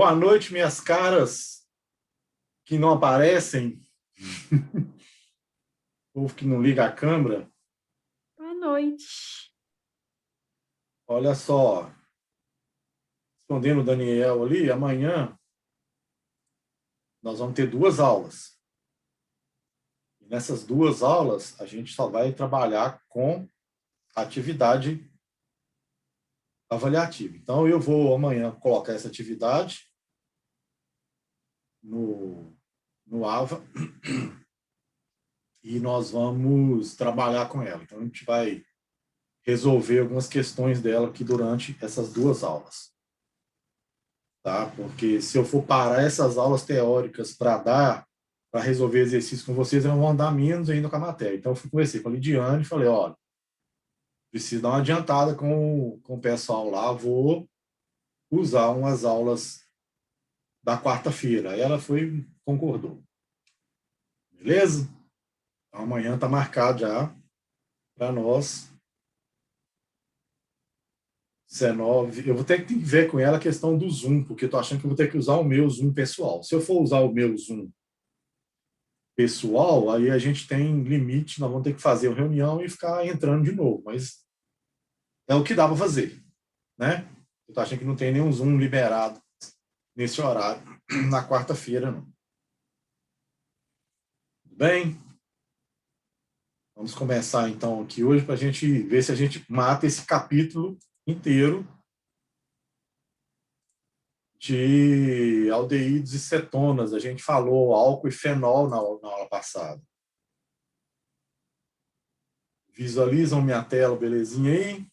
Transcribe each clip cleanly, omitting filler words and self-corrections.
Boa noite, minhas caras que não aparecem, povo que não liga a câmera. Boa noite. Olha só, respondendo o Daniel ali, amanhã nós vamos ter duas aulas. E nessas duas aulas, a gente só vai trabalhar com atividade avaliativa. Então, eu vou amanhã colocar essa atividade no AVA e nós vamos trabalhar com ela. Então, a gente vai resolver algumas questões dela aqui durante essas duas aulas. Tá? Porque se eu for parar essas aulas teóricas para resolver exercícios com vocês, eu vou andar menos ainda com a matéria. Então, eu conversei com a Lidiane e falei, olha, preciso dar uma adiantada com o pessoal lá, vou usar umas aulas da quarta-feira. Aí ela foi, concordou. Beleza? Então, amanhã está marcado já para nós, 19. Eu vou ter que ver com ela a questão do Zoom, porque eu estou achando que eu vou ter que usar o meu Zoom pessoal. Se eu for usar o meu Zoom pessoal, aí a gente tem limite, nós vamos ter que fazer uma reunião e ficar entrando de novo, mas é o que dá para fazer, né? Eu tô achando que não tem nenhum Zoom liberado nesse horário, na quarta-feira, não. Tudo bem? Vamos começar, então, aqui hoje para a gente ver se a gente mata esse capítulo inteiro de aldeídos e cetonas. A gente falou álcool e fenol na aula passada. Visualizam minha tela, belezinha aí?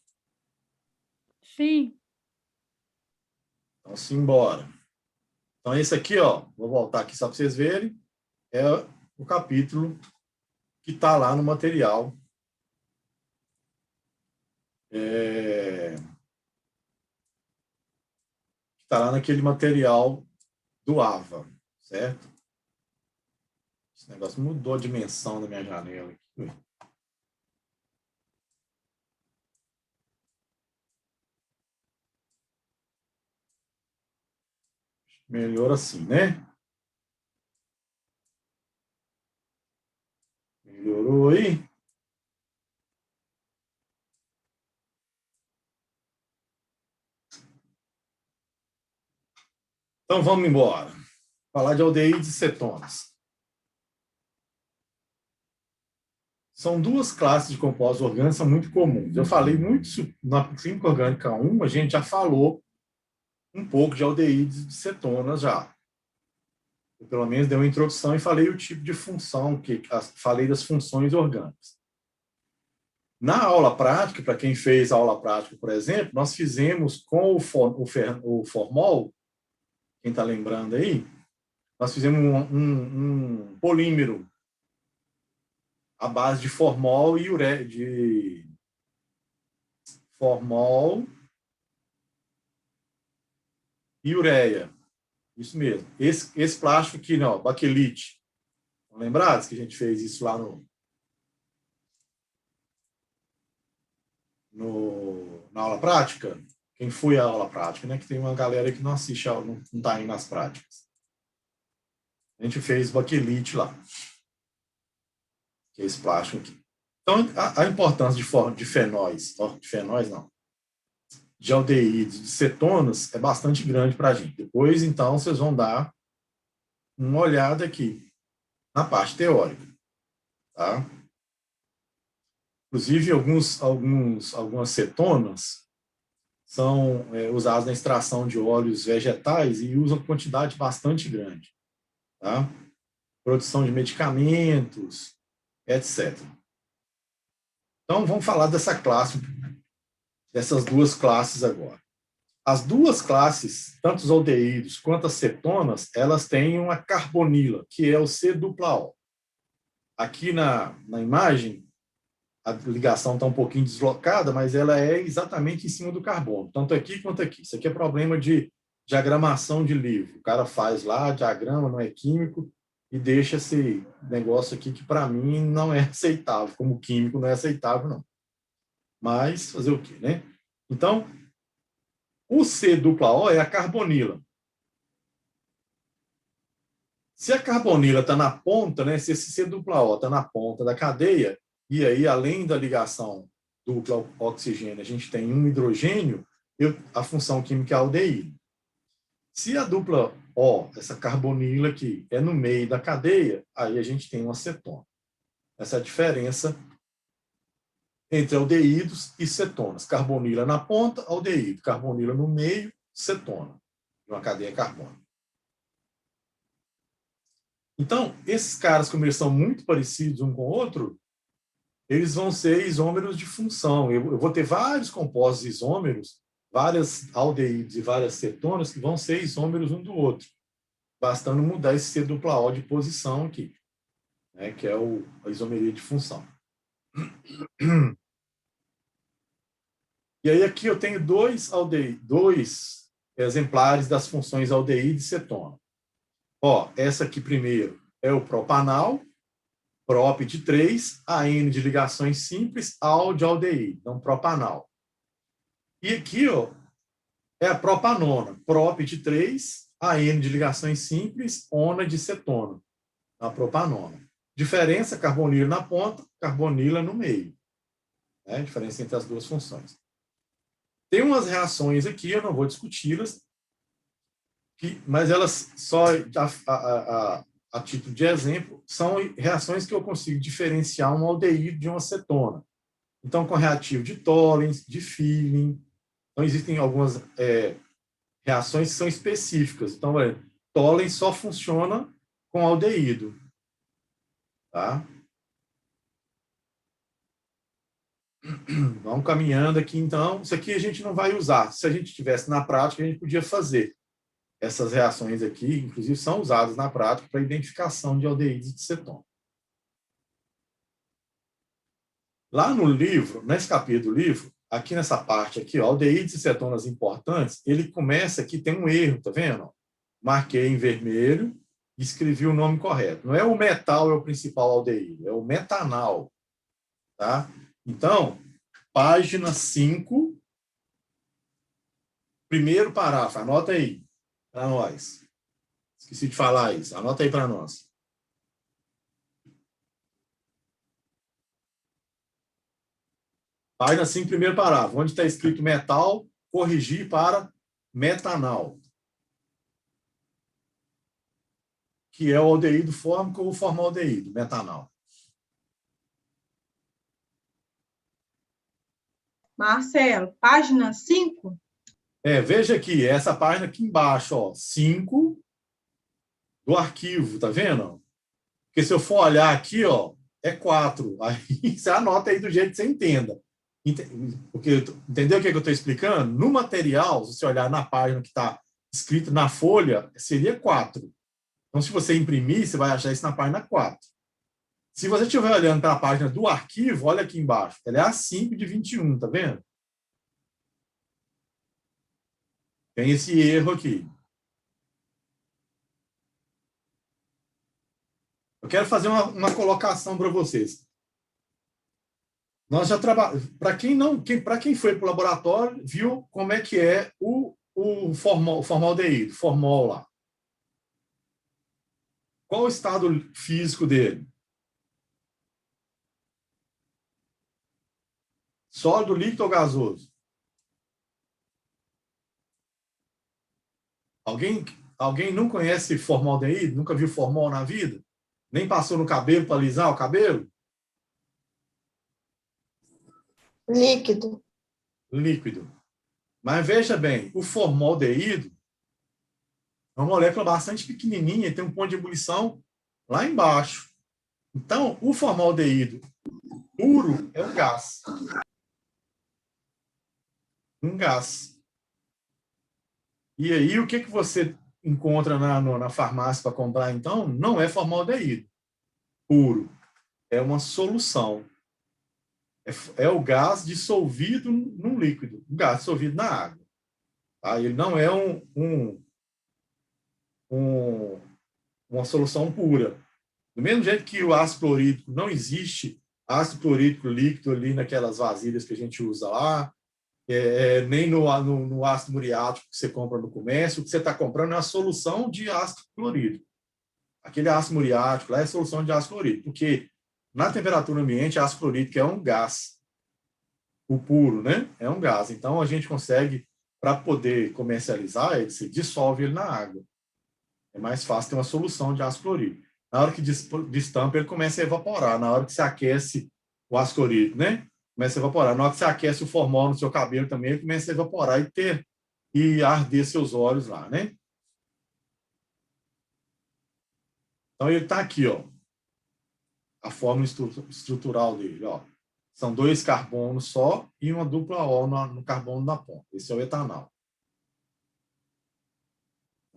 Sim. Então, simbora. Então, esse aqui, ó, vou voltar aqui só para vocês verem, é o capítulo que está lá no material. Está lá naquele material do AVA, certo? Esse negócio mudou a dimensão da minha janela aqui. Melhor assim, né? Melhorou aí? Então vamos embora. Falar de aldeídes e cetonas. São duas classes de compostos orgânicos são muito comuns. Eu falei muito na Química Orgânica 1, a gente já falou um pouco de aldeídes e de cetonas já. Eu, pelo menos, dei uma introdução e falei o tipo de função, falei das funções orgânicas. Na aula prática, para quem fez a aula prática, por exemplo, nós fizemos com o formol, quem está lembrando aí, nós fizemos um polímero à base de formol e formol e ureia. Isso mesmo. Esse plástico aqui, não, baquelite. Estão lembrados que a gente fez isso lá na aula prática? Quem foi à aula prática, né? Que tem uma galera que não assiste, não está indo nas práticas. A gente fez baquelite lá, que é esse plástico aqui. Então, a importância de fenóis não, de aldeídes, de cetonas, é bastante grande para a gente. Depois, então, vocês vão dar uma olhada aqui na parte teórica. Tá? Inclusive, algumas cetonas são usadas na extração de óleos vegetais e usam quantidade bastante grande. Tá? Produção de medicamentos, etc. Então, vamos falar dessas duas classes agora. As duas classes, tanto os aldeídos quanto as cetonas, elas têm uma carbonila, que é o C-O. Aqui na imagem, a ligação está um pouquinho deslocada, mas ela é exatamente em cima do carbono, tanto aqui quanto aqui. Isso aqui é problema de diagramação de livro. O cara faz lá, diagrama, não é químico, e deixa esse negócio aqui que, para mim, não é aceitável. Como químico, não é aceitável, não. Mas fazer o quê, né? Então, o C-O é a carbonila. Se a carbonila está na ponta, né, se esse C-O está na ponta da cadeia, e aí, além da ligação dupla oxigênio, a gente tem um hidrogênio, a função química é aldeído. Se a dupla O, essa carbonila aqui, é no meio da cadeia, aí a gente tem uma cetona. Essa é a diferença entre aldeídos e cetonas. Carbonila na ponta, aldeído. Carbonila no meio, cetona, de uma cadeia carbônica. Então, esses caras, como eles são muito parecidos um com o outro, eles vão ser isômeros de função. Eu vou ter vários compostos isômeros, várias aldeídos e várias cetonas que vão ser isômeros um do outro, bastando mudar esse C-O de posição aqui, né, que é a isomeria de função. E aí aqui eu tenho dois exemplares das funções aldeído e cetona. Ó, essa aqui primeiro é o propanal, prop de 3, AN de ligações simples, al de aldeído, então propanal. E aqui, ó, é a propanona, prop de 3, AN de ligações simples, ona de cetona, a propanona. Diferença, carbonila na ponta, carbonila no meio. Né? Diferença entre as duas funções. Tem umas reações aqui, eu não vou discuti-las, mas elas só, a título de exemplo, são reações que eu consigo diferenciar um aldeído de uma cetona. Então, com reativo de Tollens, de Filling. Então, existem algumas reações que são específicas. Então, Tollens só funciona com aldeído. Tá? Vamos caminhando aqui, então. Isso aqui a gente não vai usar. Se a gente tivesse na prática, a gente podia fazer. Essas reações aqui, inclusive, são usadas na prática para identificação de aldeídos e de cetona. Lá no livro, nesse capítulo do livro, aqui nessa parte aqui, ó, aldeídos e cetonas importantes, ele começa aqui, tem um erro, tá vendo? Marquei em vermelho e escrevi o nome correto. Não é o metal é o principal aldeído, é o metanal. Tá? Então, página 5, primeiro parágrafo, anota aí para nós. Esqueci de falar isso, anota aí para nós. Página 5, primeiro parágrafo, onde está escrito metal, corrigir para metanal, que é o aldeído fórmico ou formaldeído, metanal. Marcelo, página 5? Veja aqui, essa página aqui embaixo, ó, 5 do arquivo, tá vendo? Porque se eu for olhar aqui, ó, é 4. Aí você anota aí do jeito que você entenda. Porque, entendeu o que eu estou explicando? No material, se você olhar na página que está escrito na folha, seria 4. Então, se você imprimir, você vai achar isso na página 4. Se você estiver olhando para a página do arquivo, olha aqui embaixo. Ela é a 5 de 21, tá vendo? Tem esse erro aqui. Eu quero fazer uma colocação para vocês. Nós já trabalhamos. Para quem foi para o laboratório, viu como é que é o formaldeído, formol lá. Qual o estado físico dele? Sólido, líquido ou gasoso? Alguém não conhece formaldeído? Nunca viu formol na vida? Nem passou no cabelo para alisar o cabelo? Líquido. Líquido. Mas veja bem, o formaldeído é uma molécula bastante pequenininha e tem um ponto de ebulição lá embaixo. Então, o formaldeído puro é um gás. Um gás. E aí, o que você encontra na farmácia para comprar, então? Não é formaldeído puro. É uma solução. É o gás dissolvido num líquido. O gás dissolvido na água. Tá? Ele não é uma solução pura. Do mesmo jeito que o ácido clorídrico, não existe ácido clorídrico líquido ali naquelas vasilhas que a gente usa lá, nem no ácido muriático que você compra no comércio. O que você está comprando é a solução de ácido clorídrico. aquele ácido muriático lá é solução de ácido clorídrico, porque na temperatura ambiente, ácido clorídrico é um gás, o puro, né? É um gás. Então, a gente consegue, para poder comercializar, ele se dissolve ele na água. É mais fácil ter uma solução de ácido clorídrico. Na hora que destampa, ele começa a evaporar. Na hora que você aquece o ácido clorídrico, né? Começa a evaporar. Na hora que você aquece o formol no seu cabelo também, ele começa a evaporar e arder seus olhos lá, né? Então, ele está aqui, ó. A forma estrutural dele, ó. São 2 carbonos só e uma dupla O no carbono da ponta. Esse é o etanol.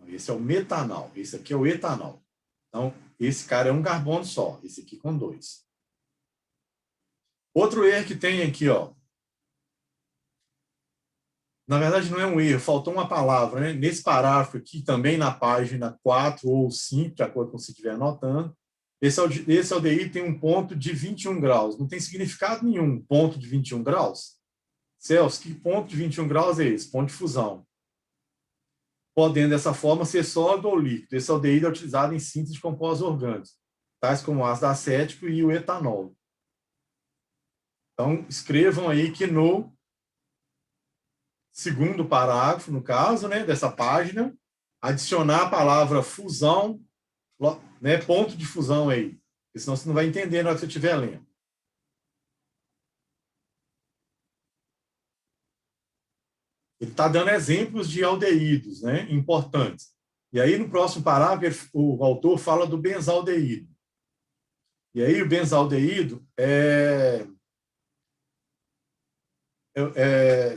Esse é o metanol. Esse aqui é o etanol. Então, esse cara é um carbono só. Esse aqui com 2. Outro erro que tem aqui, ó. Na verdade, não é um erro, faltou uma palavra, né? Nesse parágrafo aqui, também na página 4 ou 5, de acordo com você estiver anotando, esse aldeído tem um ponto de 21 graus. Não tem significado nenhum, ponto de 21 graus. Celso, que ponto de 21 graus é esse? Ponto de fusão. Podendo, dessa forma, ser sólido ou líquido. Esse aldeído é utilizado em síntese de compostos orgânicos, tais como o ácido acético e o etanol. Então, escrevam aí que no segundo parágrafo, no caso, né, dessa página, adicionar a palavra fusão, né, ponto de fusão aí, porque senão você não vai entender na hora que você estiver lendo. Ele está dando exemplos de aldeídos, né, importantes. E aí, no próximo parágrafo, o autor fala do benzaldeído. E aí, o benzaldeído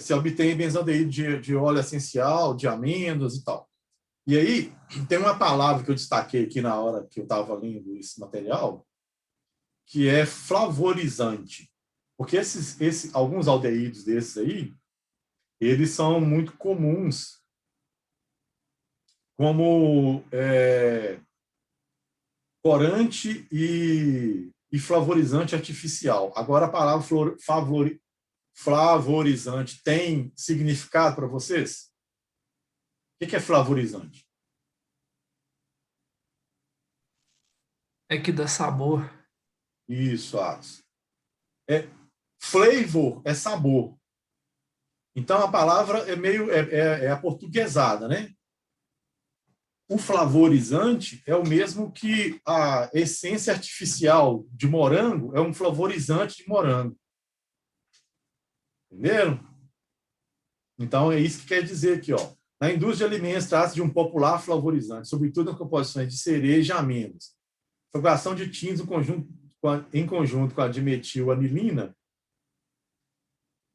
se obtém benzaldeído de óleo essencial, de amêndoas e tal. E aí, tem uma palavra que eu destaquei aqui na hora que eu estava lendo esse material, que é flavorizante. Porque alguns aldeídos desses aí, eles são muito comuns como corante e flavorizante artificial. Agora, a palavra flavorizante tem significado para vocês? O que é flavorizante? É que dá sabor. Isso, Atos. Flavor é sabor. Então, a palavra é meio aportuguesada, né? O flavorizante é o mesmo que a essência artificial de morango é um flavorizante de morango. Entenderam? Então, é isso que quer dizer aqui, ó. Na indústria de alimentos, trata-se de um popular flavorizante, sobretudo nas composições de cereja e amêndoas. A fabricação de tintas em conjunto com a dimetilanilina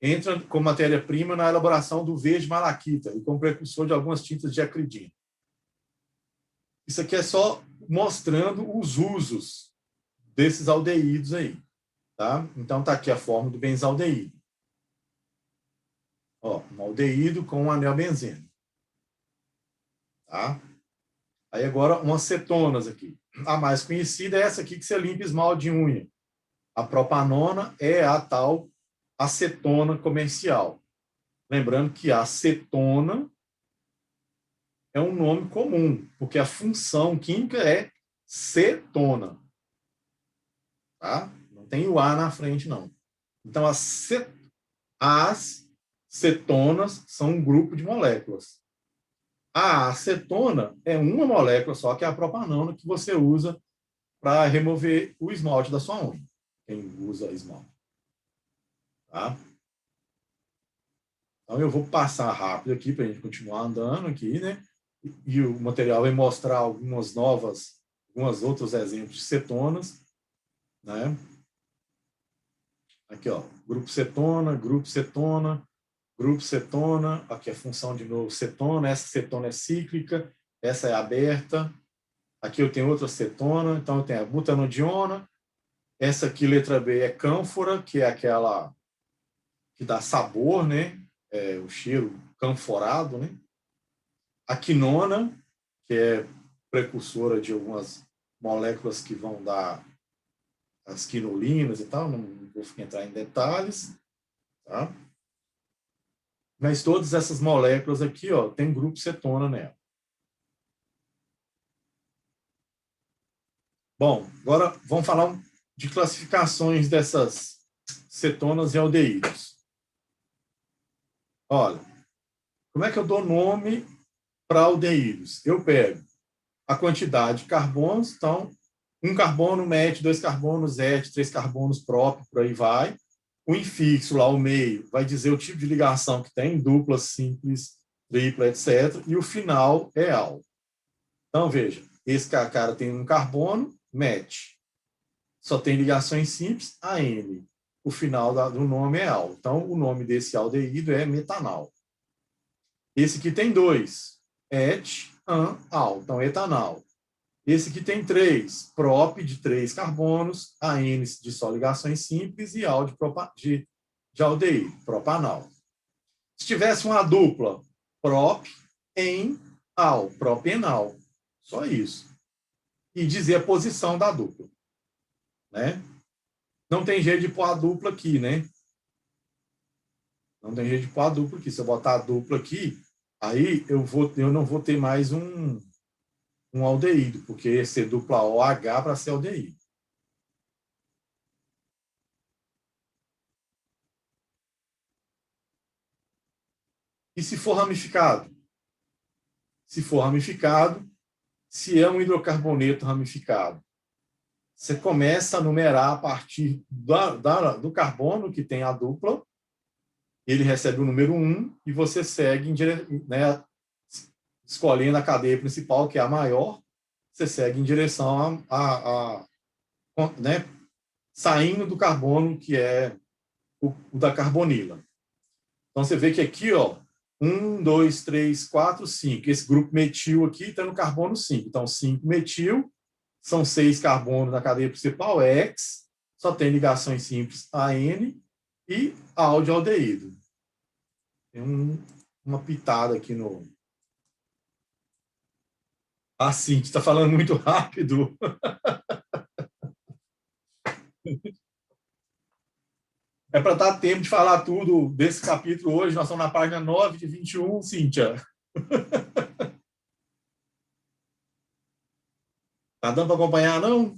entra como matéria-prima na elaboração do verde malaquita e como precursor de algumas tintas de acridina. Isso aqui é só mostrando os usos desses aldeídos aí, tá? Então, tá aqui a forma do benzaldeído. Ó, um aldeído com um anel benzeno. Tá? Aí agora umas cetonas aqui. A mais conhecida é essa aqui que você limpa esmalte de unha. A propanona é a tal acetona comercial. Lembrando que a acetona é um nome comum, porque a função química é cetona. Tá? Não tem o A na frente, não. Então, as cetonas são um grupo de moléculas. A acetona é uma molécula só, que é a propanona, que você usa para remover o esmalte da sua unha. Quem usa esmalte. Tá? Então, eu vou passar rápido aqui para a gente continuar andando aqui, né? E o material vai mostrar alguns outros exemplos de cetonas, né? Aqui, ó, grupo cetona, grupo cetona, grupo cetona, aqui a função de novo cetona, essa cetona é cíclica, essa é aberta, aqui eu tenho outra cetona, então eu tenho a butanodiona, essa aqui, letra B, é cânfora, que é aquela que dá sabor, né? O cheiro canforado, né? A quinona, que é precursora de algumas moléculas que vão dar as quinolinas e tal, não vou entrar em detalhes, tá? Mas todas essas moléculas aqui, ó, tem grupo cetona nela. Bom, agora vamos falar de classificações dessas cetonas e aldeídos. Olha, como é que eu dou nome para aldeídos? Eu pego a quantidade de carbonos, então, 1 carbono MET, 2 carbonos ET, 3 carbonos prop, por aí vai. O infixo lá, o meio, vai dizer o tipo de ligação que tem, dupla, simples, tripla, etc. E o final é al. Então, veja, esse cara tem 1 carbono, MET. Só tem ligações simples, AN. O final do nome é al. Então, o nome desse aldeído é metanal. Esse aqui tem 2, ET, AN, al. Então, etanal. Esse aqui tem 3, prop de 3 carbonos, AN de só ligações simples e al de aldeído, propanal. Se tivesse uma dupla, prop, en, al, propenal. Só isso. E dizer a posição da dupla. Né? Não tem jeito de pôr a dupla aqui, né? Não tem jeito de pôr a dupla aqui. Se eu botar a dupla aqui, aí eu não vou ter mais um aldeído, porque ia ser dupla OH para ser aldeído. E se for ramificado? Se for ramificado, se é um hidrocarboneto ramificado, você começa a numerar a partir do carbono que tem a dupla, ele recebe o número 1 e você segue né, escolhendo a cadeia principal, que é a maior, você segue em direção né, saindo do carbono, que é o da carbonila. Então, você vê que aqui, ó, 1, 2, 3, 4, 5. Esse grupo metil aqui está no carbono 5. Então, 5 metil, são 6 carbonos na cadeia principal, X, só tem ligações simples AN e al de aldeído. Tem uma pitada aqui no... Ah, sim, você está falando muito rápido. É para dar tempo de falar tudo desse capítulo hoje. Nós estamos na página 9 de 21, Cíntia. Tá dando para acompanhar, não?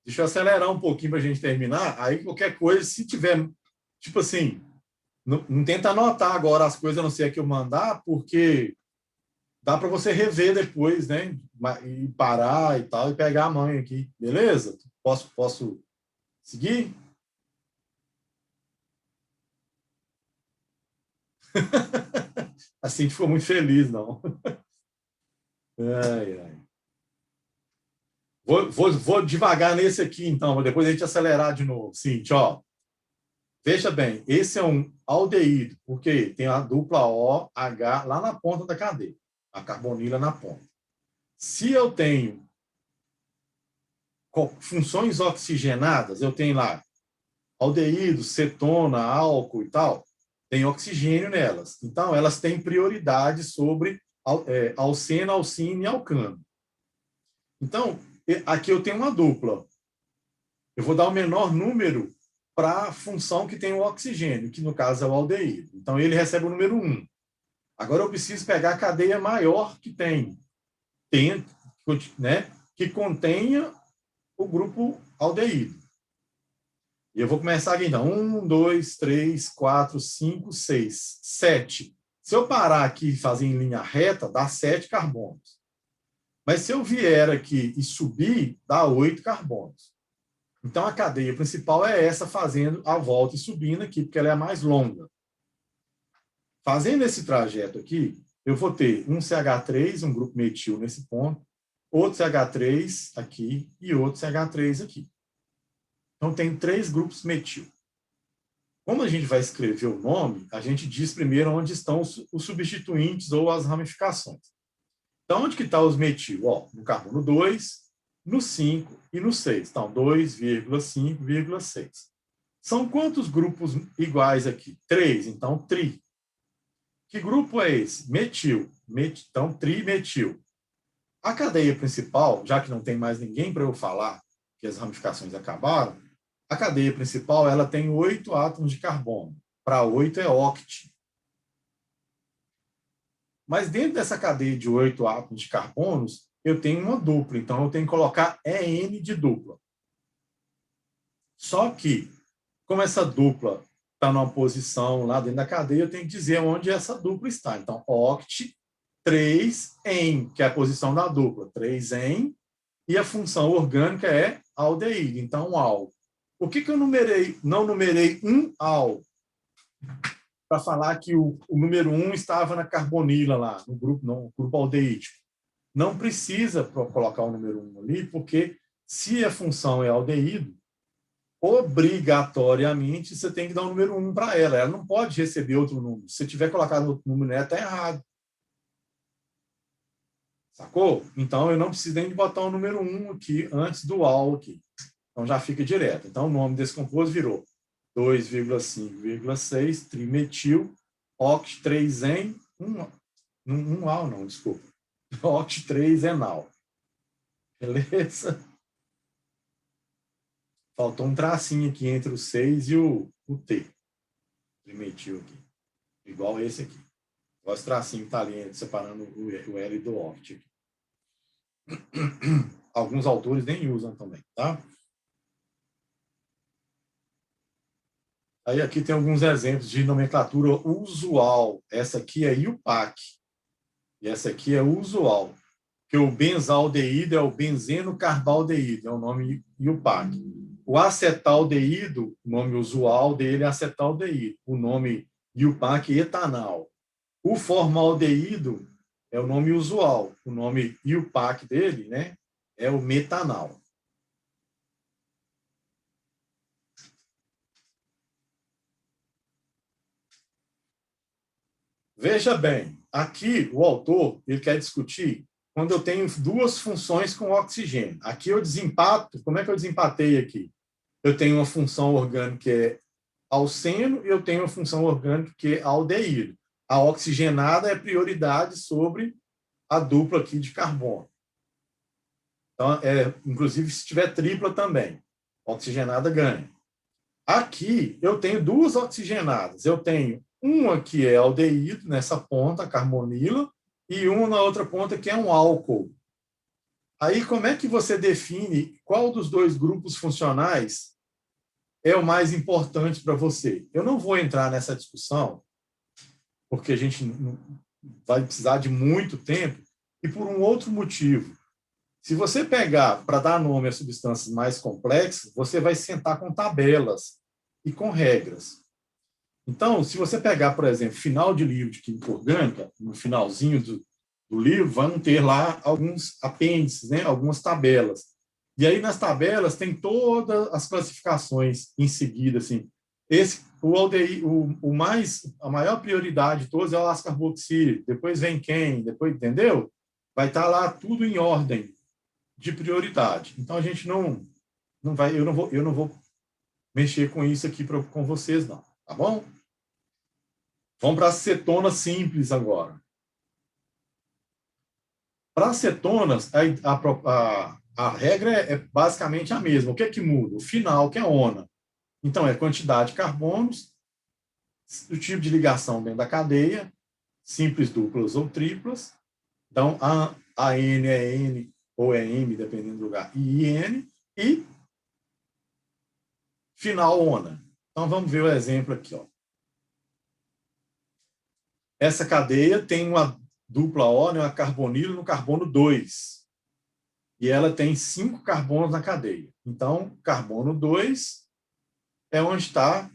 Deixa eu acelerar um pouquinho para a gente terminar. Aí, qualquer coisa, se tiver... Tipo assim, não tenta anotar agora as coisas, a não ser que eu mandar, porque dá para você rever depois, né? E parar e tal, e pegar a mãe aqui. Beleza? Posso seguir? Assim, ficou muito feliz, não. Ai, ai. Vou devagar nesse aqui, então, depois a gente acelerar de novo. Cíntia, ó. Veja bem, esse é um aldeído, porque tem a dupla OH lá na ponta da cadeia, a carbonila na ponta. Se eu tenho funções oxigenadas, eu tenho lá aldeído, cetona, álcool e tal, tem oxigênio nelas. Então, elas têm prioridade sobre alceno, alcine e alcano. Então, aqui eu tenho uma dupla. Eu vou dar o menor número para a função que tem o oxigênio, que no caso é o aldeído. Então, ele recebe o número 1. Agora, eu preciso pegar a cadeia maior que né, que contenha o grupo aldeído. E eu vou começar aqui, então. 1, 2, 3, 4, 5, 6, 7. Se eu parar aqui e fazer em linha reta, dá 7 carbonos. Mas se eu vier aqui e subir, dá 8 carbonos. Então, a cadeia principal é essa, fazendo a volta e subindo aqui, porque ela é a mais longa. Fazendo esse trajeto aqui, eu vou ter um CH3, um grupo metil nesse ponto, outro CH3 aqui e outro CH3 aqui. Então, tem 3 grupos metil. Como a gente vai escrever o nome, a gente diz primeiro onde estão os substituintes ou as ramificações. Então, onde que está os metil? Ó, no carbono 2, no 5 e no 6. Então, 2,5,6. São quantos grupos iguais aqui? 3. Então, tri. Que grupo é esse? Metil. Então, trimetil. A cadeia principal, já que não tem mais ninguém para eu falar que as ramificações acabaram, a cadeia principal ela tem 8 átomos de carbono. Para 8 é oct. Mas dentro dessa cadeia de 8 átomos de carbonos, eu tenho uma dupla. Então, eu tenho que colocar EN de dupla. Só que, como essa dupla está numa posição lá dentro da cadeia, eu tenho que dizer onde essa dupla está. Então, oct 3-en, que é a posição da dupla. 3-en, e a função orgânica é aldeído. Então, al. Por que eu não numerei um al? Para falar que o número 1 estava na carbonila lá, no grupo aldeídico. Não precisa colocar o número 1 ali, porque se a função é aldeído, obrigatoriamente você tem que dar o número 1 para ela. Ela não pode receber outro número. Se tiver colocado outro número nela, está errado. Sacou? Então, eu não preciso nem de botar o número 1 aqui antes do al aqui. Então, já fica direto. Então, o nome desse composto virou 2,5,6 trimetil oct 3-en, um al não, desculpa. Oct 3-enal. Beleza? Faltou um tracinho aqui entre o 6 e o T. Trimetil aqui. Igual esse aqui. Igual esse tracinho que está ali separando o L do oct aqui. Alguns autores nem usam também, tá? Aí aqui tem alguns exemplos de nomenclatura usual. Essa aqui é IUPAC. E essa aqui é usual. Que o benzaldeído é o benzeno carbaldeído, é o nome IUPAC. O acetaldeído, o nome usual dele é acetaldeído. O nome IUPAC é etanal. O formaldeído é o nome usual. O nome IUPAC dele, né, é o metanal. Veja bem, aqui o autor ele quer discutir quando eu tenho duas funções com oxigênio. Aqui eu desempato, como é que eu desempatei aqui? Eu tenho uma função orgânica que é alceno e eu tenho uma função orgânica que é aldeído. A oxigenada é prioridade sobre a dupla aqui de carbono. Então, inclusive, se tiver tripla também, oxigenada ganha. Aqui eu tenho duas oxigenadas. Eu tenho uma que é aldeído, nessa ponta, a carbonila, e uma na outra ponta que é um álcool. Aí, como é que você define qual dos dois grupos funcionais é o mais importante para você? Eu não vou entrar nessa discussão, porque a gente vai precisar de muito tempo, e por um outro motivo. Se você pegar para dar nome a substâncias mais complexas, você vai sentar com tabelas e com regras. Então, se você pegar, por exemplo, final de livro de Química Orgânica, no finalzinho do livro, vão ter lá alguns apêndices, né? Algumas tabelas. E aí, nas tabelas, tem todas as classificações em seguida. Assim. A maior prioridade de todos é o ascarboxílico. Depois vem quem? Depois, entendeu? Vai estar lá tudo em ordem de prioridade. Então, a gente não vai... Eu não vou mexer com isso aqui com vocês, não. Tá bom? Vamos para a cetona simples agora. Para acetonas, a regra é basicamente a mesma. O que é que muda? O final, que é ona. Então, é quantidade de carbonos, o tipo de ligação dentro da cadeia, simples, duplas ou triplas. Então, a N é N ou é M, dependendo do lugar, e IN, e final ona. Então, vamos ver o exemplo aqui. Ó. Essa cadeia tem uma dupla O, né, uma carbonila no carbono 2. E ela tem 5 carbonos na cadeia. Então, carbono 2 é onde está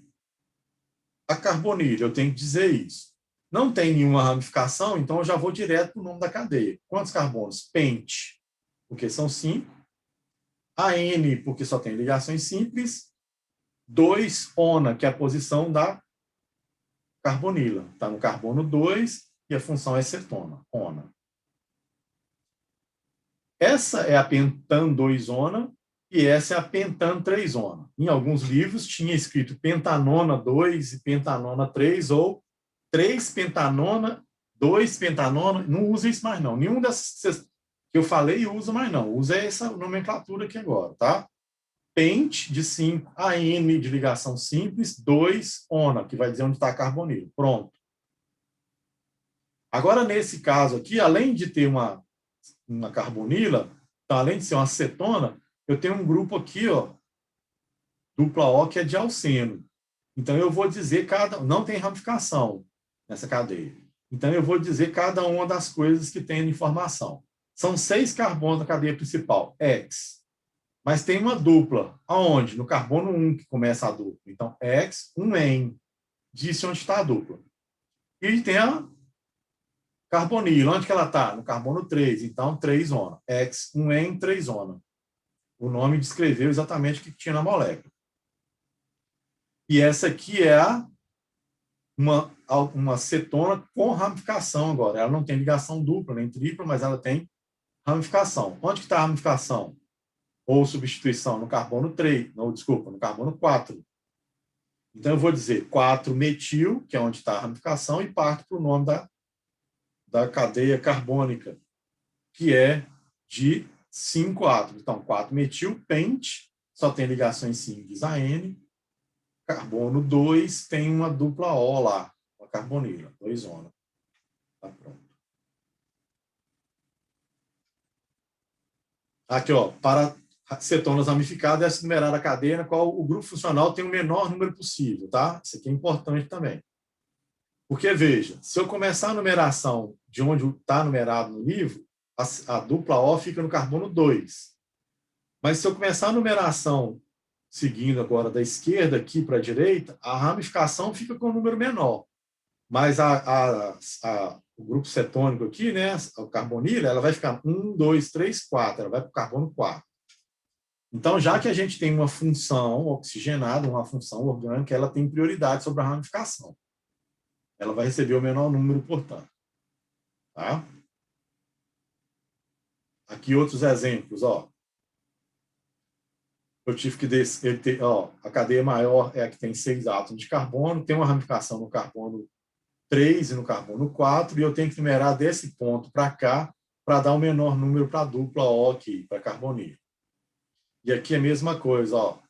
a carbonila. Eu tenho que dizer isso. Não tem nenhuma ramificação, então eu já vou direto para o nome da cadeia. Quantos carbonos? Pente, porque são 5. A N, porque só tem ligações simples. 2, ona, que é a posição da carbonila. Está no carbono 2 e a função é cetona, ona. Essa é a pentan 2-ona e essa é a pentan 3-ona. Em alguns livros tinha escrito pentanona 2 e pentanona 3 ou 3-pentanona, 2-pentanona. Não usa isso mais, não. Nenhum dessas que eu falei usa mais, não. Usa essa nomenclatura aqui agora, tá? Pente de 5, AN de ligação simples, 2, ona, que vai dizer onde está a carbonila. Pronto. Agora, nesse caso aqui, além de ter uma carbonila, então, além de ser uma acetona, eu tenho um grupo aqui, ó, dupla O, que é de alceno. Então, eu vou dizer não tem ramificação nessa cadeia. Então, eu vou dizer cada uma das coisas que tem de informação. São 6 carbonos na cadeia principal, X. Mas tem uma dupla. Aonde? No carbono 1 que começa a dupla. Então, X, 1N. Disse onde está a dupla. E tem a carbonila. Onde que ela está? No carbono 3. Então, 3 zona. X, 1N, 3 zona. O nome descreveu exatamente o que tinha na molécula. E essa aqui é uma cetona com ramificação agora. Ela não tem ligação dupla nem tripla, mas ela tem ramificação. Onde que está a ramificação? Ou substituição? No carbono 3. Não, desculpa, no carbono 4. Então, eu vou dizer 4-metil, que é onde está a ramificação, e parto para o nome da cadeia carbônica, que é de 5 átomos. Então, 4-metil, pente, só tem ligações simples a N. Carbono 2 tem uma dupla O lá, uma carbonila, 2 zonas. Tá pronto. Aqui, ó, para cetonas ramificadas, essa numerada a cadeia na qual o grupo funcional tem o menor número possível, tá? Isso aqui é importante também. Porque, veja, se eu começar a numeração de onde está numerado no livro, a dupla O fica no carbono 2. Mas se eu começar a numeração seguindo agora da esquerda aqui para a direita, a ramificação fica com um número menor. Mas o grupo cetônico aqui, né, a carbonila, ela vai ficar 1, 2, 3, 4. Ela vai para o carbono 4. Então, já que a gente tem uma função oxigenada, uma função orgânica, ela tem prioridade sobre a ramificação. Ela vai receber o menor número, portanto. Tá? Aqui outros exemplos, ó. Eu tive que descer, ó, a cadeia maior é a que tem 6 átomos de carbono, tem uma ramificação no carbono 3 e no carbono 4, e eu tenho que numerar desse ponto para cá para dar o menor número para a dupla O aqui, para a carbonila. E aqui é a mesma coisa, ó.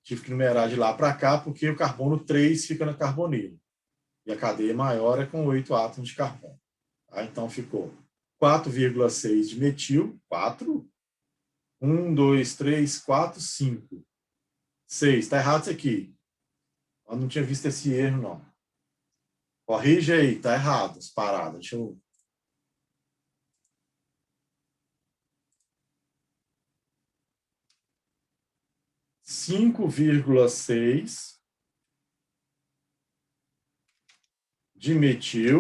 Tive que numerar de lá para cá porque o carbono 3 fica na carbonila. E a cadeia maior é com 8 átomos de carbono. Tá? Então ficou 4,6 de metil, 4. 1, 2, 3, 4, 5. 6. Está errado isso aqui. Eu não tinha visto esse erro, não. Corrige aí, está errado as paradas. Deixa eu... cinco vírgula seis de metil,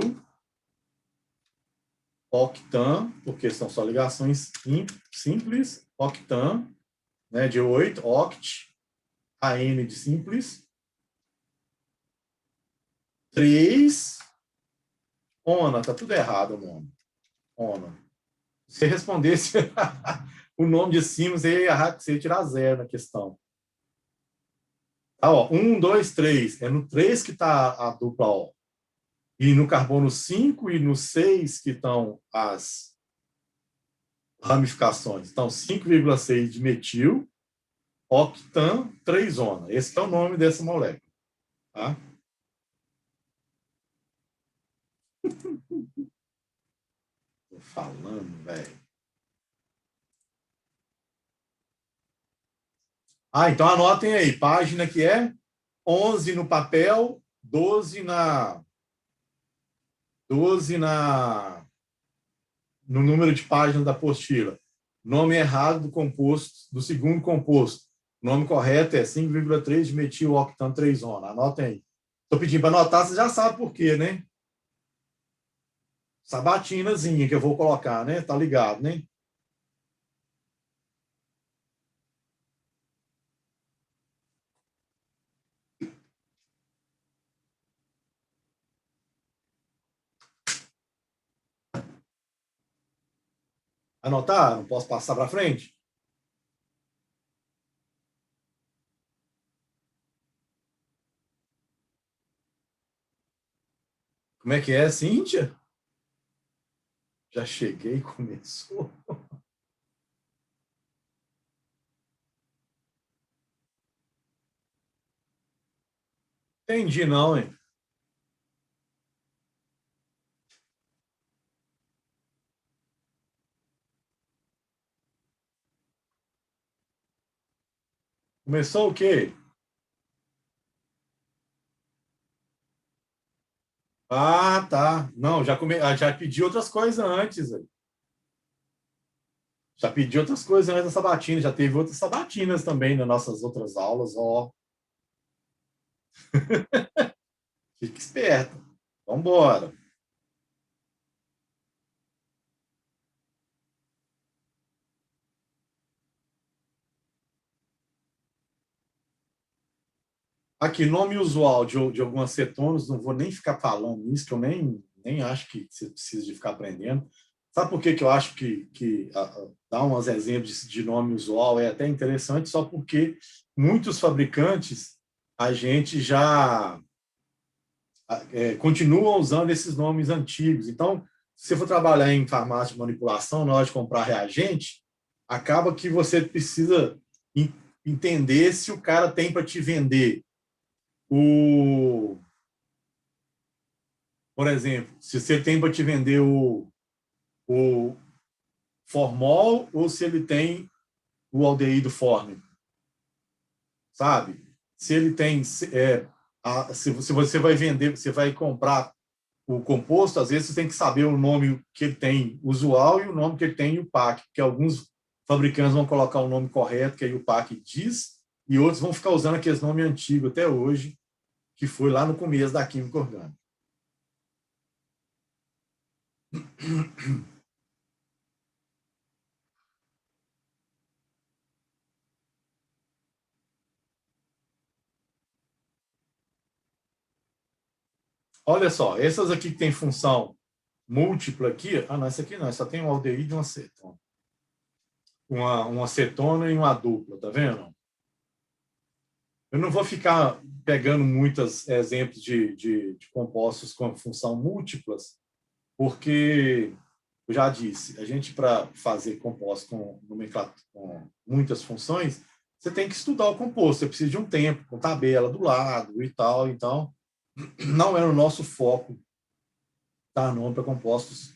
octan, porque são só ligações simples, octan, né, de 8, oct, AN de simples, 3, ona, tá tudo errado o nome, ona. Se respondesse o nome de cima, você ia tirar 0 na questão. Tá, ó, 1, 2, 3, é no 3 que está a dupla O. E no carbono 5 e no 6 que estão as ramificações. Então, 5,6 de metil, octan, 3 zona. Esse é o nome dessa molécula. Tá? Tô falando, velho. Ah, então anotem aí. Página que é 11 no papel, 12 no número de páginas da apostila. Nome errado do composto, do segundo composto. O nome correto é 5,3 de metil-octan 3-ona. Anotem aí. Estou pedindo para anotar, você já sabe por quê, né? Sabatinazinha que eu vou colocar, né? Tá ligado, né? Anotar? Não posso passar para frente? Como é que é, Cíntia? Já cheguei, começou. Entendi, não, hein? Começou o quê? Ah, tá. Não, já pedi outras coisas antes. Velho. Já pedi outras coisas antes da sabatina. Já teve outras sabatinas também nas nossas outras aulas. Ó, fica esperto. Vamos embora. Aqui, nome usual de algumas cetonas, não vou nem ficar falando isso, que eu nem acho que você precisa de ficar aprendendo. Sabe por que eu acho que dar uns exemplos de nome usual é até interessante? Só porque muitos fabricantes, a gente já continuam usando esses nomes antigos. Então, se você for trabalhar em farmácia de manipulação, na hora de comprar reagente, acaba que você precisa entender se o cara tem para te vender o, por exemplo, se você tem para te vender o formol ou se ele tem o aldeído fórmico, sabe? Se ele tem, se você vai vender, você vai comprar o composto, às vezes você tem que saber o nome que ele tem usual e o nome que ele tem em UPAC, porque alguns fabricantes vão colocar o nome correto, que a UPAC diz, e outros vão ficar usando aqueles nomes antigos até hoje, que foi lá no começo da química orgânica. Olha só, essas aqui que tem função múltipla aqui, não, essa aqui não, só tem um aldeído e uma acetona. Uma acetona e uma dupla, tá vendo? Eu não vou ficar pegando muitos exemplos de compostos com função múltiplas, porque, eu já disse, a gente, para fazer compostos com muitas funções, você tem que estudar o composto, você precisa de um tempo, com tabela do lado e tal, então, não é o nosso foco dar nome para compostos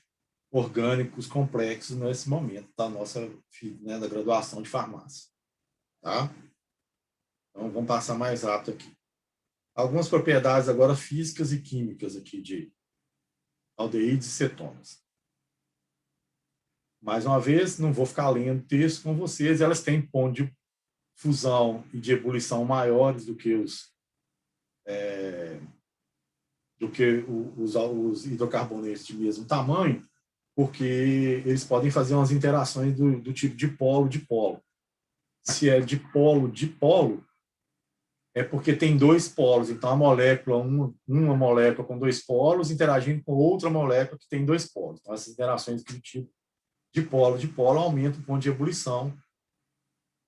orgânicos complexos nesse momento da nossa, né, da graduação de farmácia. Tá? Então, vamos passar mais rápido aqui. Algumas propriedades agora físicas e químicas aqui de aldeídes e cetonas. Mais uma vez, não vou ficar lendo texto com vocês, elas têm ponto de fusão e de ebulição maiores do que os hidrocarbonetos de mesmo tamanho, porque eles podem fazer umas interações do tipo de polo. Se é de polo, é porque tem dois polos. Então, a molécula, uma molécula com dois polos interagindo com outra molécula que tem dois polos. Então, essas interações do tipo de polo aumentam o ponto de ebulição.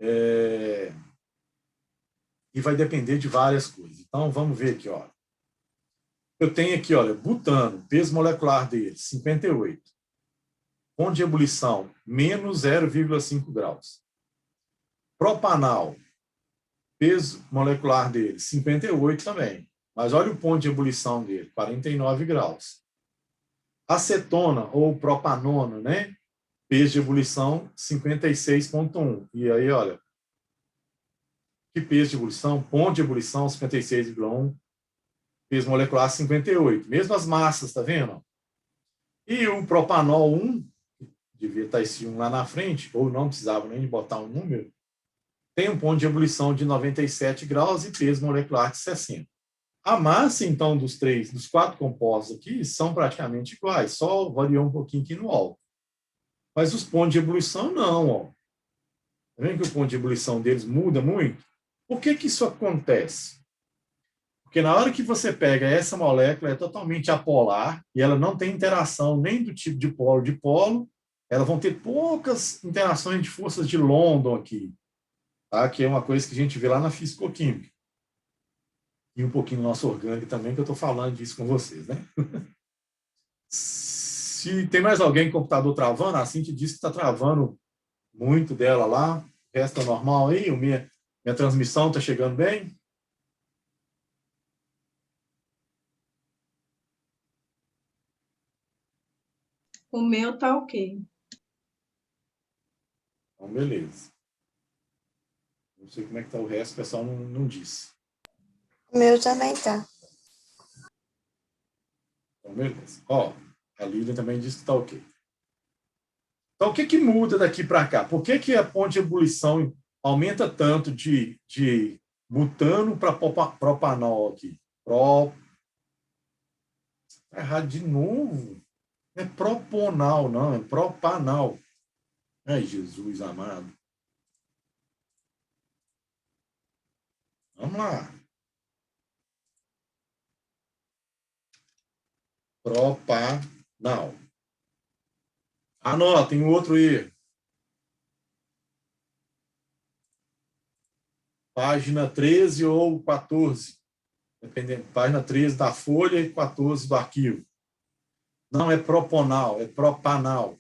E vai depender de várias coisas. Então, vamos ver aqui. Ó. Eu tenho aqui, olha, butano, peso molecular dele, 58. Ponto de ebulição, menos 0,5 graus. Propanal, peso molecular dele, 58 também. Mas olha o ponto de ebulição dele, 49 graus. Acetona, ou propanona, né? Peso de ebulição, 56,1. E aí, olha, que peso de ebulição? Ponto de ebulição, 56,1. Peso molecular, 58. Mesmo as massas, tá vendo? E o propanol 1, devia estar esse 1 lá na frente, ou não precisava nem de botar um número, tem um ponto de ebulição de 97 graus e peso molecular de 60. A massa, então, dos quatro compostos aqui são praticamente iguais, só variou um pouquinho aqui no álcool. Mas os pontos de ebulição, não. Ó. Tá vendo que o ponto de ebulição deles muda muito? Por que isso acontece? Porque na hora que você pega essa molécula, é totalmente apolar, e ela não tem interação nem do tipo de polo, elas vão ter poucas interações de forças de London aqui, tá? Que é uma coisa que a gente vê lá na fisicoquímica. E um pouquinho no nosso orgânico também, que eu estou falando disso com vocês, né? Se tem mais alguém com computador travando, a Cintia disse que está travando muito dela lá. O resto é normal aí? Minha transmissão está chegando bem? O meu tá ok. Então, beleza. Não sei como é que está o resto, o pessoal não disse. O meu também tá. Então, beleza. Ó, a Lilian também disse que está ok. Então, o que muda daqui para cá? Por que a ponte de ebulição aumenta tanto de butano para propanol aqui? Tá errado de novo. Não é proponal, não, é propanal. Ai, Jesus amado. Vamos lá. Propanal. Anota, tem outro erro. Página 13 ou 14. Dependendo. Página 13 da folha e 14 do arquivo. Não é proponal, é propanal.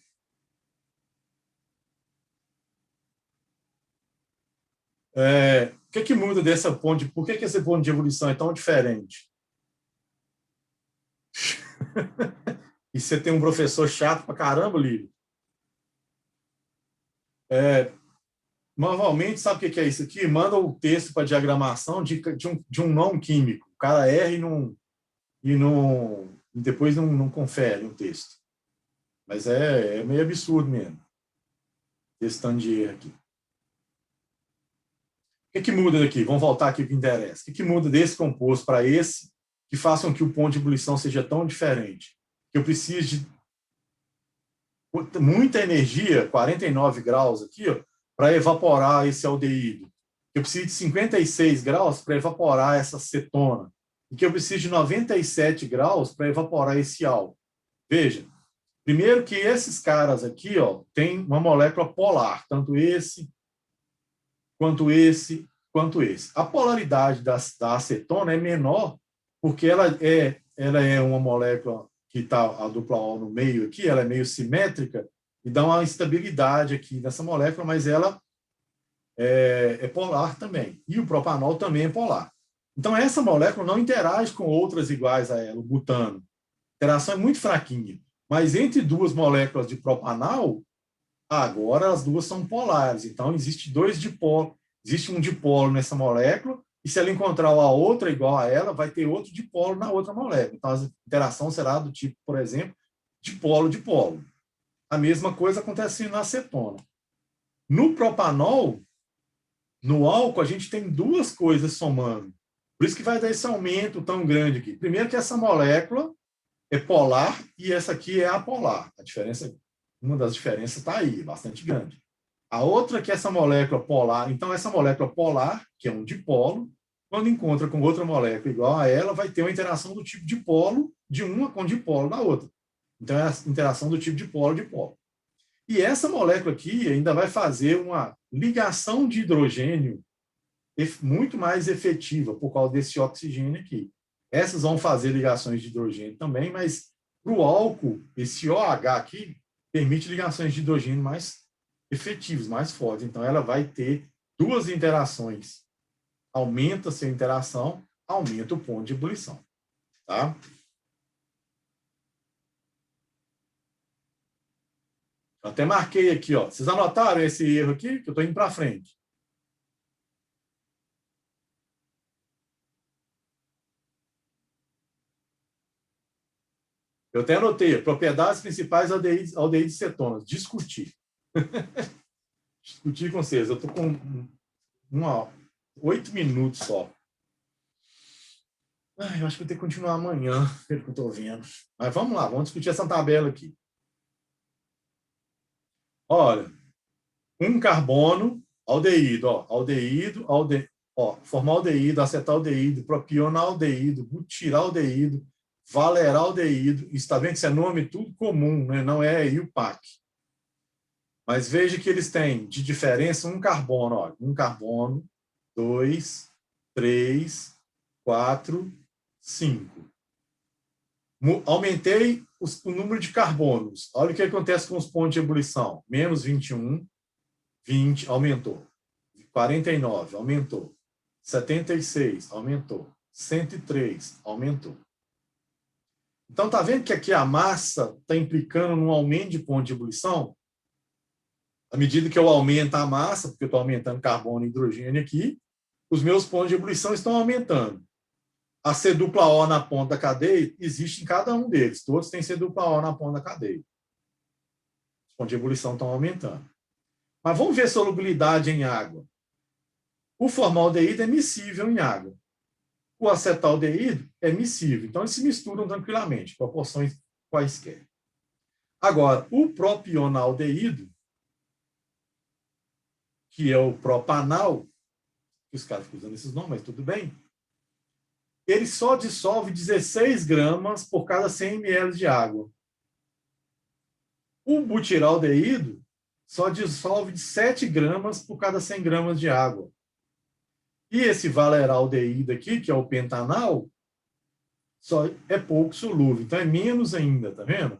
O que muda dessa ponte? Por que esse ponto de ebulição é tão diferente? E você tem um professor chato pra caramba, Lírio. Normalmente, sabe o que é isso aqui? Manda o texto para diagramação de um não químico. O cara erra e depois não confere o texto. Mas é meio absurdo mesmo. Esse tanto de erro aqui. O que muda daqui? Vamos voltar aqui para o que interessa. O que muda desse composto para esse que façam que o ponto de ebulição seja tão diferente? Que eu preciso de muita energia, 49 graus aqui, para evaporar esse aldeído. Eu preciso de 56 graus para evaporar essa cetona. E que eu preciso de 97 graus para evaporar esse álcool. Veja, primeiro que esses caras aqui têm uma molécula polar, tanto esse, quanto esse, quanto esse. A polaridade da acetona é menor porque ela é uma molécula que está a dupla O no meio aqui, ela é meio simétrica e dá uma instabilidade aqui nessa molécula, mas ela é polar também. E o propanol também é polar. Então, essa molécula não interage com outras iguais a ela, o butano. A interação é muito fraquinha. Mas entre duas moléculas de propanol, agora as duas são polares. Então, existe dois dipolos. Existe um dipolo nessa molécula, e se ela encontrar a outra igual a ela, vai ter outro dipolo na outra molécula. Então, a interação será do tipo, por exemplo, dipolo-dipolo. A mesma coisa acontece na acetona. No propanol, no álcool, a gente tem duas coisas somando. Por isso que vai dar esse aumento tão grande aqui. Primeiro que essa molécula é polar e essa aqui é apolar. A diferença, uma das diferenças está aí, bastante grande. A outra é que essa molécula polar, então essa molécula polar, que é um dipolo, quando encontra com outra molécula igual a ela, vai ter uma interação do tipo dipolo de uma com dipolo da outra. Então é a interação do tipo dipolo-dipolo. E essa molécula aqui ainda vai fazer uma ligação de hidrogênio muito mais efetiva por causa desse oxigênio aqui. Essas vão fazer ligações de hidrogênio também, mas para o álcool, esse OH aqui permite ligações de hidrogênio mais efetivos, mais fortes. Então, ela vai ter duas interações. Aumenta a sua interação, aumenta o ponto de ebulição. Tá? Eu até marquei aqui. Vocês anotaram esse erro aqui? Que eu estou indo para frente. Eu até anotei. Propriedades principais aldeídes cetonas. Discutir. Discutir com vocês. Eu estou com 8 minutos só. Eu acho que vou ter que continuar amanhã, pelo que eu estou vendo. Mas vamos lá, vamos discutir essa tabela aqui. Olha, um carbono, aldeído, formaldeído, acetaldeído, propionaldeído, butiraldeído, valeraldeído. Está vendo que isso é nome tudo comum, né? Não é IUPAC. Mas veja que eles têm de diferença um carbono, um carbono, 2, 3, 4, 5. Aumentei o número de carbonos. Olha o que acontece com os pontos de ebulição. Menos 21, 20, aumentou. 49, aumentou. 76, aumentou. 103, aumentou. Então, está vendo que aqui a massa está implicando num aumento de ponto de ebulição? À medida que eu aumento a massa, porque eu estou aumentando carbono e hidrogênio aqui, os meus pontos de ebulição estão aumentando. A C-O na ponta da cadeia existe em cada um deles. Todos têm C-O na ponta da cadeia. Os pontos de ebulição estão aumentando. Mas vamos ver solubilidade em água. O formaldeído é miscível em água. O acetaldeído é miscível. Então, eles se misturam tranquilamente, proporções quaisquer. Agora, o propionaldeído, que é o propanal, que os caras ficam usando esses nomes, mas tudo bem, ele só dissolve 16 gramas por cada 100 ml de água. O butiraldeído só dissolve 7 gramas por cada 100 gramas de água. E esse valeraldeído aqui, que é o pentanal, só é pouco solúvel, então é menos ainda, tá vendo?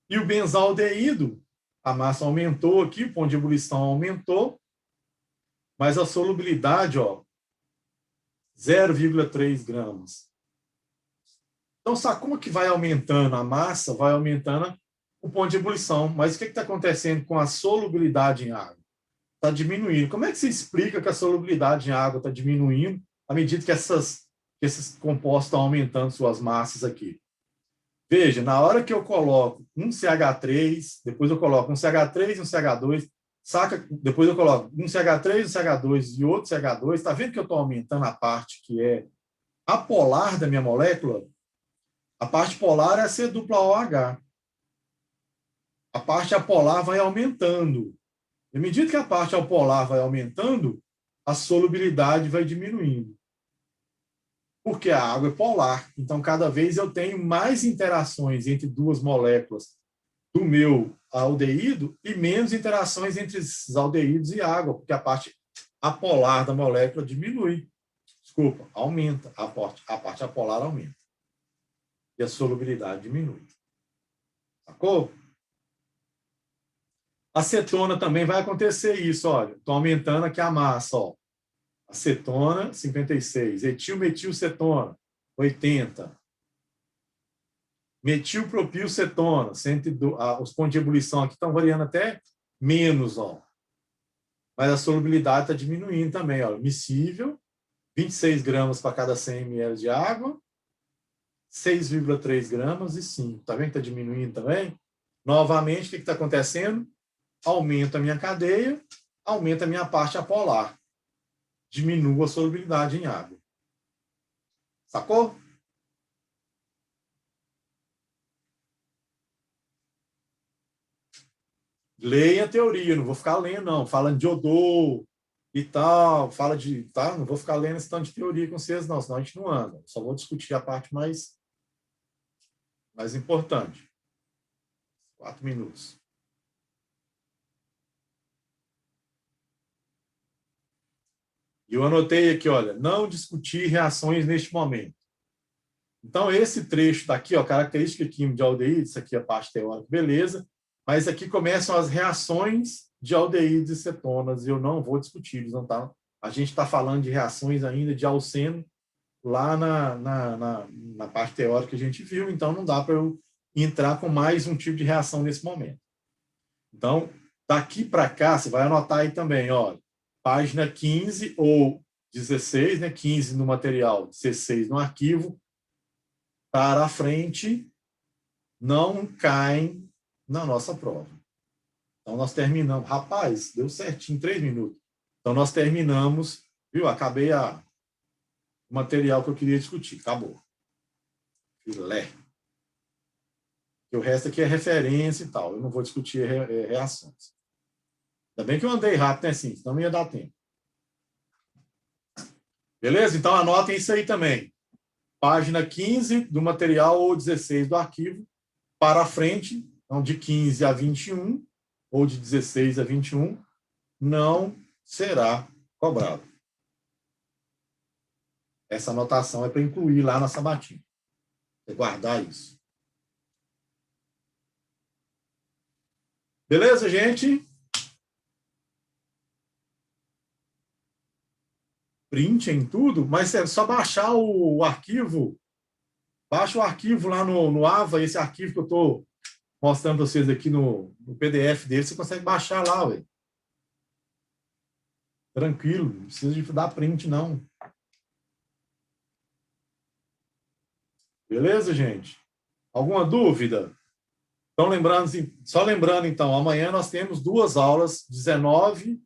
E o benzaldeído, a massa aumentou aqui, o ponto de ebulição aumentou, mas a solubilidade, ó, 0,3 gramas. Então, sabe como que vai aumentando a massa, vai aumentando o ponto de ebulição. Mas o que está acontecendo com a solubilidade em água? Está diminuindo. Como é que se explica que a solubilidade em água está diminuindo à medida que esses compostos estão aumentando suas massas aqui? Veja, na hora que eu coloco um CH3, depois eu coloco um CH3 e um CH2, saca? Depois eu coloco um CH3, um CH2 e outro CH2, está vendo que eu estou aumentando a parte que é apolar da minha molécula? A parte polar é a C-OH. A parte apolar vai aumentando. E à medida que a parte apolar vai aumentando, a solubilidade vai diminuindo. Porque a água é polar. Então, cada vez eu tenho mais interações entre duas moléculas do meu aldeído e menos interações entre esses aldeídos e água, porque a parte apolar da molécula diminui. Desculpa, aumenta. A parte apolar aumenta. E a solubilidade diminui. Sacou? Acetona também vai acontecer isso, olha. Estou aumentando aqui a massa, ó. Acetona, 56. Etilmetilcetona, 80. Metilpropilcetona, 102. Os pontos de ebulição aqui estão variando até menos, ó. Mas a solubilidade está diminuindo também, ó. Miscível, 26 gramas para cada 100 ml de água, 6,3 gramas e 5. Está vendo que está diminuindo também? Novamente, o que está acontecendo? Aumenta a minha cadeia, aumenta a minha parte apolar. Diminua a solubilidade em água. Sacou? Leia a teoria, não vou ficar lendo, não. Fala de odor e tal, fala de... Tá? Não vou ficar lendo esse tanto de teoria com vocês, não, senão a gente não anda. Só vou discutir a parte mais importante. 4 minutos. E eu anotei aqui, olha, não discutir reações neste momento. Então, esse trecho daqui, ó, característica química de aldeído, isso aqui é a parte teórica, beleza. Mas aqui começam as reações de aldeídos e cetonas, e eu não vou discutir, não tá? A gente está falando de reações ainda de alceno lá na parte teórica que a gente viu, então não dá para eu entrar com mais um tipo de reação nesse momento. Então, daqui para cá, você vai anotar aí também, ó, página 15 ou 16, né? 15 no material, 16 no arquivo, para a frente, não caem na nossa prova. Então, nós terminamos. Rapaz, deu certinho, 3 minutos. Então, nós terminamos, viu? Acabei o material que eu queria discutir. Acabou. Filé. E o resto aqui é referência e tal. Eu não vou discutir reações. Ainda bem que eu andei rápido, né, sim? Senão não ia dar tempo. Beleza? Então, anotem isso aí também. Página 15 do material ou 16 do arquivo, para frente, então de 15 a 21, ou de 16 a 21, não será cobrado. Essa anotação é para incluir lá na sabatina. Você guardar isso. Beleza, gente? Print em tudo, mas é só baixar o arquivo. Baixa o arquivo lá no AVA, esse arquivo que eu estou mostrando para vocês aqui no PDF dele, você consegue baixar lá, ué. Tranquilo, não precisa de dar print, não. Beleza, gente? Alguma dúvida? Então, só lembrando, então, amanhã nós temos 2 aulas, 19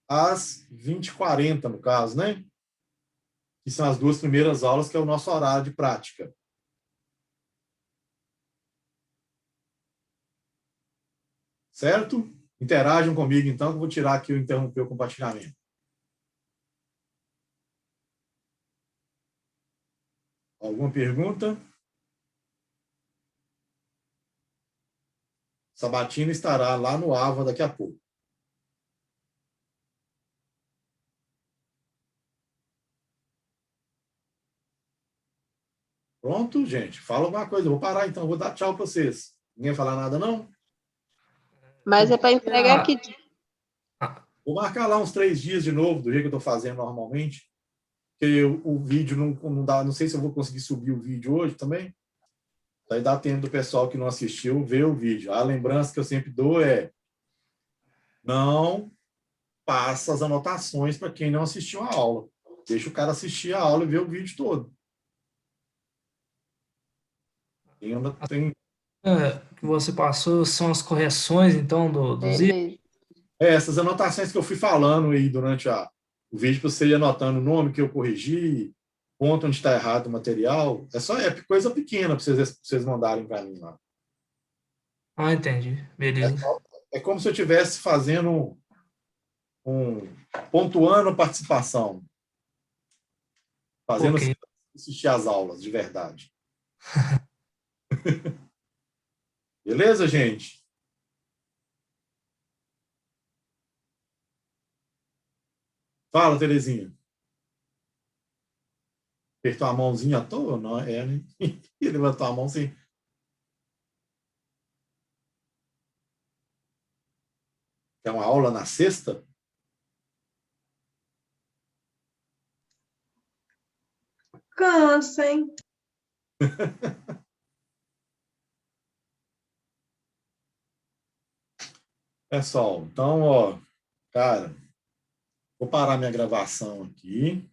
às 20h40, no caso, né? Que são as 2 primeiras aulas, que é o nosso horário de prática. Certo? Interajam comigo, então, que eu vou tirar aqui o interromper o compartilhamento. Alguma pergunta? Sabatina estará lá no AVA daqui a pouco. Pronto, gente? Fala alguma coisa. Eu vou parar, então. Vou dar tchau para vocês. Ninguém falar nada, não? Mas é para entregar aqui. Vou marcar lá uns 3 dias de novo, do jeito que eu estou fazendo normalmente. Porque o vídeo não dá. Não sei se eu vou conseguir subir o vídeo hoje também. Daí dá tempo do pessoal que não assistiu ver o vídeo. A lembrança que eu sempre dou é: não passa as anotações para quem não assistiu a aula. Deixa o cara assistir a aula e ver o vídeo todo. Que você passou são as correções, então, dos itens? Essas anotações que eu fui falando aí durante o vídeo, para você ir anotando o nome que eu corrigi, ponto onde está errado o material. É coisa pequena para vocês mandarem para mim lá. Ah, entendi. Beleza. É como se eu estivesse fazendo pontuando a participação. Fazendo Ok. assistir às aulas, de verdade. Beleza, gente? Fala, Terezinha. Apertou a mãozinha à toa? Não, é, né? E levantou a mão sim. É uma aula na sexta? Cansa, hein? Pessoal, então, ó, cara, vou parar minha gravação aqui.